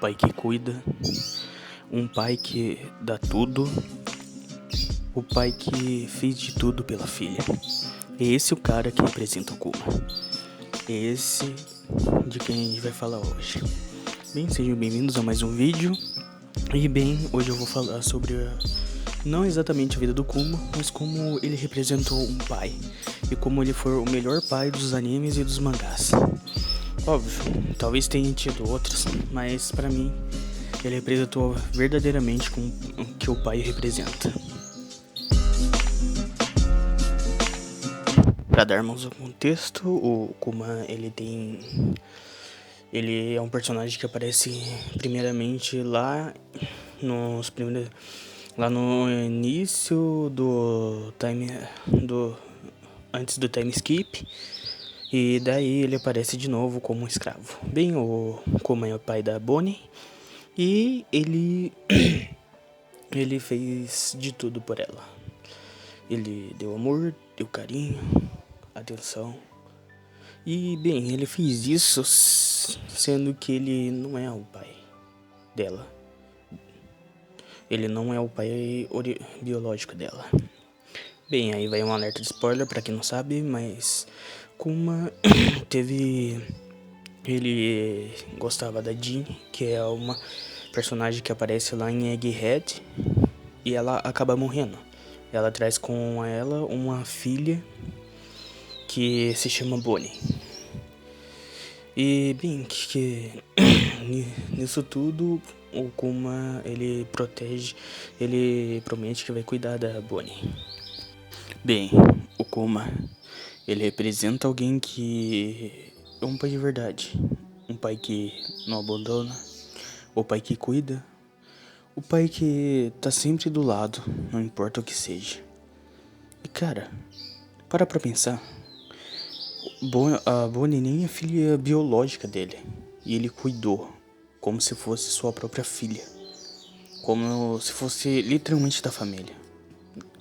pai que cuida, um pai que dá tudo, o pai que fez de tudo pela filha. É esse o cara que representa o Kuma. É esse de quem a gente vai falar hoje. Bem, sejam bem-vindos a mais um vídeo. E bem, hoje eu vou falar sobre não exatamente a vida do Kuma, mas como ele representou um pai. E como ele foi o melhor pai dos animes e dos mangás. Óbvio, talvez tenha tido outros, mas pra mim ele representou verdadeiramente com o que o pai representa. Para darmos um contexto, o Kuma ele é um personagem que aparece primeiramente lá no início antes do time skip. E daí ele aparece de novo como um escravo. Bem, o Kuma é o pai da Bonnie. E ele ele fez de tudo por ela. Ele deu amor, deu carinho, atenção. E bem, ele fez isso sendo que ele não é o pai dela. Ele não é o pai biológico dela. Bem, aí vai um alerta de spoiler pra quem não sabe, mas Kuma ele gostava da Jean, que é uma personagem que aparece lá em Egghead, e ela acaba morrendo. Ela traz com ela uma filha que se chama Bonnie. E bem, nisso tudo o Kuma ele promete que vai cuidar da Bonnie. Bem, o Kuma ele representa alguém que é um pai de verdade, um pai que não abandona, o pai que cuida, o pai que tá sempre do lado, não importa o que seja. E cara, para pra pensar, a Bonnie nem é filha biológica dele, e ele cuidou como se fosse sua própria filha, como se fosse literalmente da família,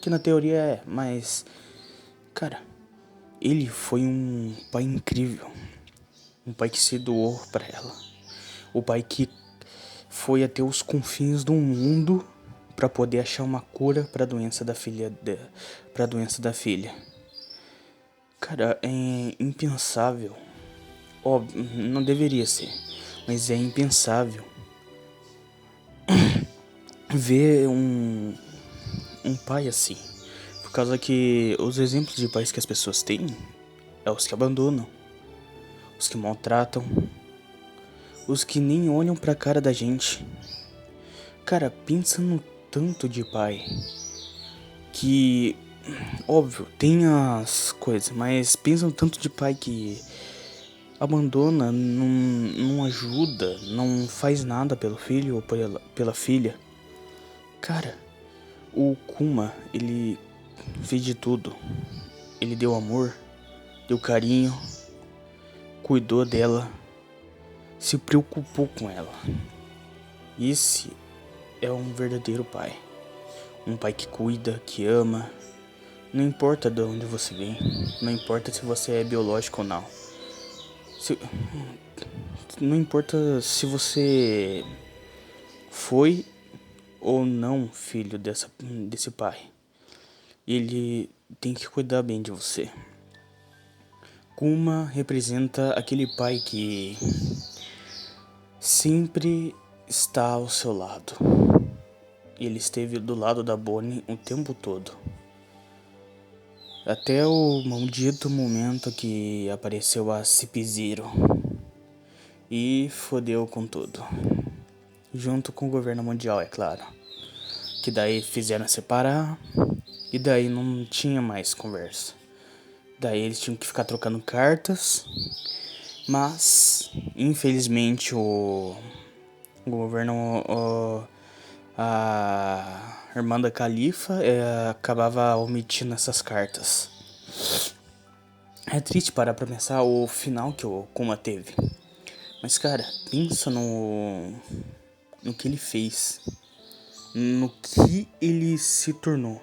que na teoria é, mas cara, ele foi um pai incrível, um pai que se doou pra ela, o pai que foi até os confins do mundo pra poder achar uma cura pra doença da filha. Cara, é impensável. Óbvio, não deveria ser, mas é impensável ver um pai assim. Por causa que os exemplos de pais que as pessoas têm é os que abandonam, os que maltratam, os que nem olham pra cara da gente. Cara, pensa no tanto de pai que, óbvio, tem as coisas, mas pensa no tanto de pai que abandona, não ajuda, não faz nada pelo filho ou pela filha. Cara, o Kuma, ele fez de tudo. Ele deu amor, deu carinho, cuidou dela, se preocupou com ela. Esse é um verdadeiro pai. Um pai que cuida, que ama. Não importa de onde você vem, não importa se você é biológico ou não. Não importa se você foi ou não filho desse pai. Ele tem que cuidar bem de você. Kuma representa aquele pai que sempre está ao seu lado. Ele esteve do lado da Bonnie o tempo todo. Até o maldito momento que apareceu a Cip-Zero e fodeu com tudo. Junto com o governo mundial, é claro. Que daí fizeram separar e daí não tinha mais conversa. Daí eles tinham que ficar trocando cartas. Mas, infelizmente, o governo, a irmã da Califa acabava omitindo essas cartas. É triste parar pra pensar o final que o Kuma teve. Mas, cara, pensa no que ele fez. No que ele se tornou.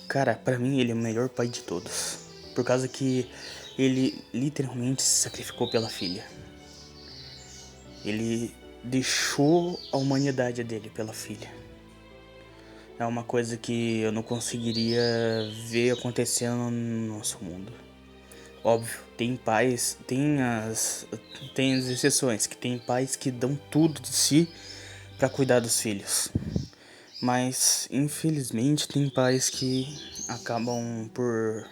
Cara, pra mim ele é o melhor pai de todos. Por causa que ele literalmente se sacrificou pela filha. Ele deixou a humanidade dele pela filha. É uma coisa que eu não conseguiria ver acontecendo no nosso mundo. Óbvio, tem pais, tem as exceções, que tem pais que dão tudo de si para cuidar dos filhos. Mas, infelizmente, tem pais que acabam por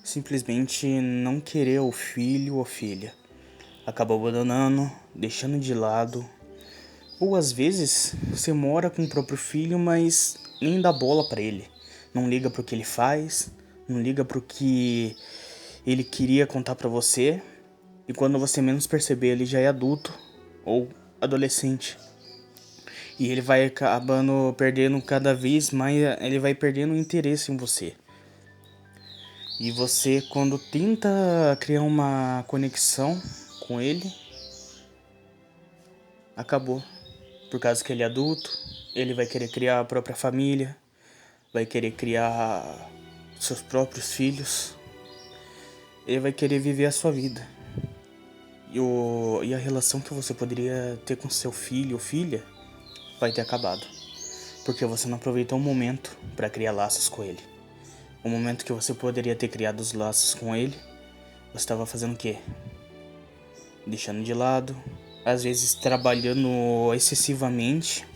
simplesmente não querer o filho ou filha. Acaba abandonando, deixando de lado. Ou às vezes, você mora com o próprio filho, mas nem dá bola pra ele. Não liga pro que ele faz, não liga pro que ele queria contar pra você. E quando você menos perceber, ele já é adulto ou adolescente. E ele vai acabando perdendo cada vez mais, ele vai perdendo o interesse em você. E você, quando tenta criar uma conexão com ele, acabou. Por causa que ele é adulto, ele vai querer criar a própria família, vai querer criar seus próprios filhos, ele vai querer viver a sua vida. E a relação que você poderia ter com seu filho ou filha vai ter acabado. Porque você não aproveitou o momento para criar laços com ele. O momento que você poderia ter criado os laços com ele, você estava fazendo o quê? Deixando de lado, às vezes trabalhando excessivamente.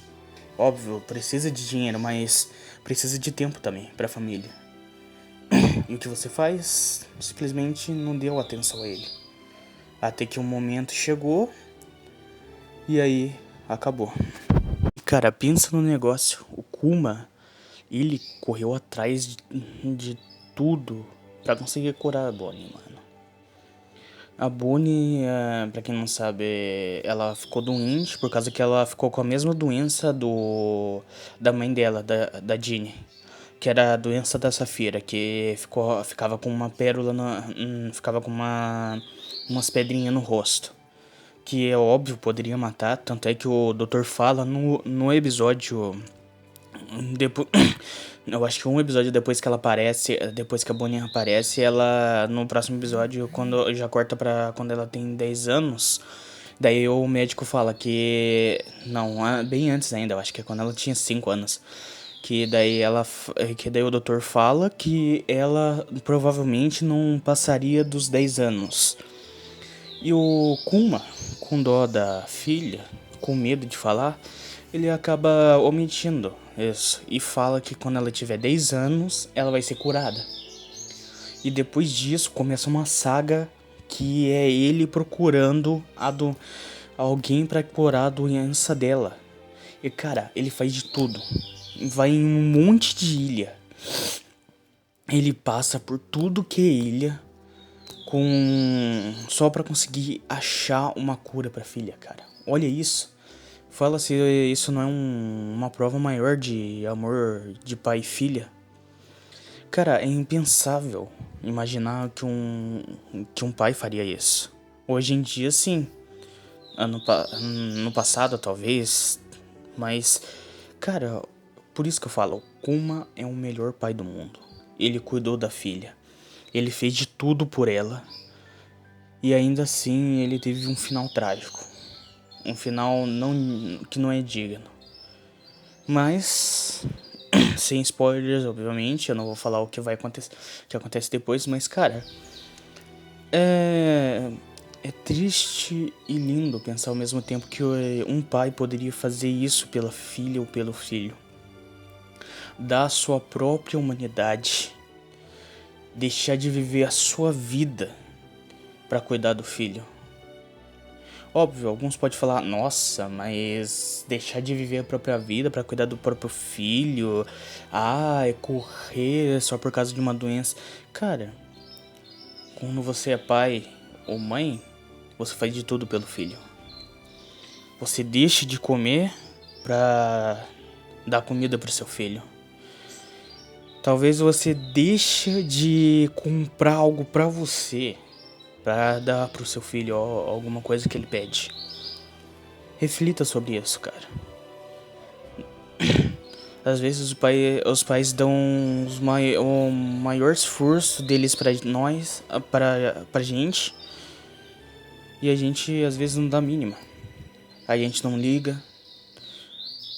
Óbvio, precisa de dinheiro, mas precisa de tempo também para a família. E o que você faz? Simplesmente não deu atenção a ele. Até que um momento chegou e aí acabou. Cara, pensa no negócio. O Kuma, ele correu atrás de tudo pra conseguir curar a Bonnie, mano. A Bonnie, pra quem não sabe, ela ficou doente por causa que ela ficou com a mesma doença da mãe dela, da Jeannie. Que era a doença da Safira, que ficava com uma pérola, ficava com umas pedrinhas no rosto. Que é óbvio, poderia matar, tanto é que o doutor fala no episódio... Depois, eu acho que um episódio depois que ela aparece, depois que a Bonnie aparece, ela no próximo episódio, quando já corta pra quando ela tem 10 anos, daí o médico fala que não, bem antes ainda, eu acho que é quando ela tinha 5 anos, que daí o doutor fala que ela provavelmente não passaria dos 10 anos. E o Kuma, com dó da filha, com medo de falar, ele acaba omitindo isso e fala que quando ela tiver 10 anos, ela vai ser curada. E depois disso começa uma saga que é ele procurando alguém para curar a doença dela. E cara, ele faz de tudo. Vai em um monte de ilha. Ele passa por tudo que é ilha só pra conseguir achar uma cura pra filha, cara. Olha isso. Fala se isso não é uma prova maior de amor de pai e filha. Cara, é impensável imaginar que um pai faria isso. Hoje em dia, sim. No passado, talvez. Mas, cara, por isso que eu falo, o Kuma é o melhor pai do mundo. Ele cuidou da filha. Ele fez de tudo por ela. E ainda assim, ele teve um final trágico. Um final que não é digno. Mas, sem spoilers, obviamente, eu não vou falar o que vai acontecer, que acontece depois, mas cara, é triste e lindo pensar ao mesmo tempo que um pai poderia fazer isso pela filha ou pelo filho. Dar a sua própria humanidade, deixar de viver a sua vida para cuidar do filho. Óbvio, alguns podem falar, nossa, mas deixar de viver a própria vida pra cuidar do próprio filho, é correr só por causa de uma doença. Cara, quando você é pai ou mãe, você faz de tudo pelo filho. Você deixa de comer pra dar comida pro seu filho. Talvez você deixe de comprar algo pra você pra dar pro seu filho alguma coisa que ele pede. Reflita sobre isso, cara. Às vezes os pais dão o maior esforço deles pra nós, pra gente, e a gente às vezes não dá a mínima. a gente não liga.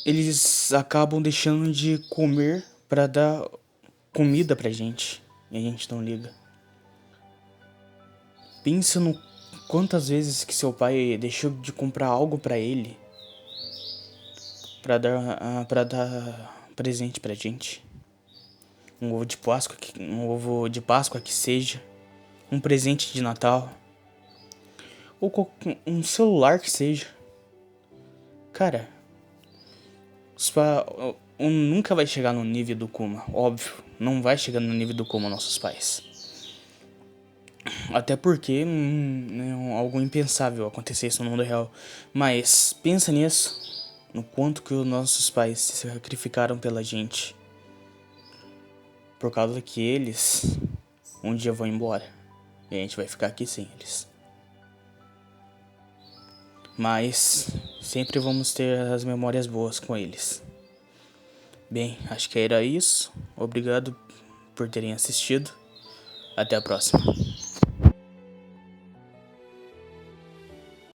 Eles acabam deixando de comer pra dar comida pra gente e a gente não liga. Pensa no quantas vezes que seu pai deixou de comprar algo pra ele para dar presente pra gente. Um ovo de Páscoa que seja, um presente de Natal, ou um celular que seja. Cara, nunca vai chegar no nível do Kuma, óbvio, não vai chegar no nível do Kuma nossos pais. Até porque é algo impensável acontecer isso no mundo real. Mas pensa nisso, no quanto que os nossos pais se sacrificaram pela gente. Por causa que eles um dia vão embora. E a gente vai ficar aqui sem eles. Mas sempre vamos ter as memórias boas com eles. Bem, acho que era isso. Obrigado por terem assistido. Até a próxima.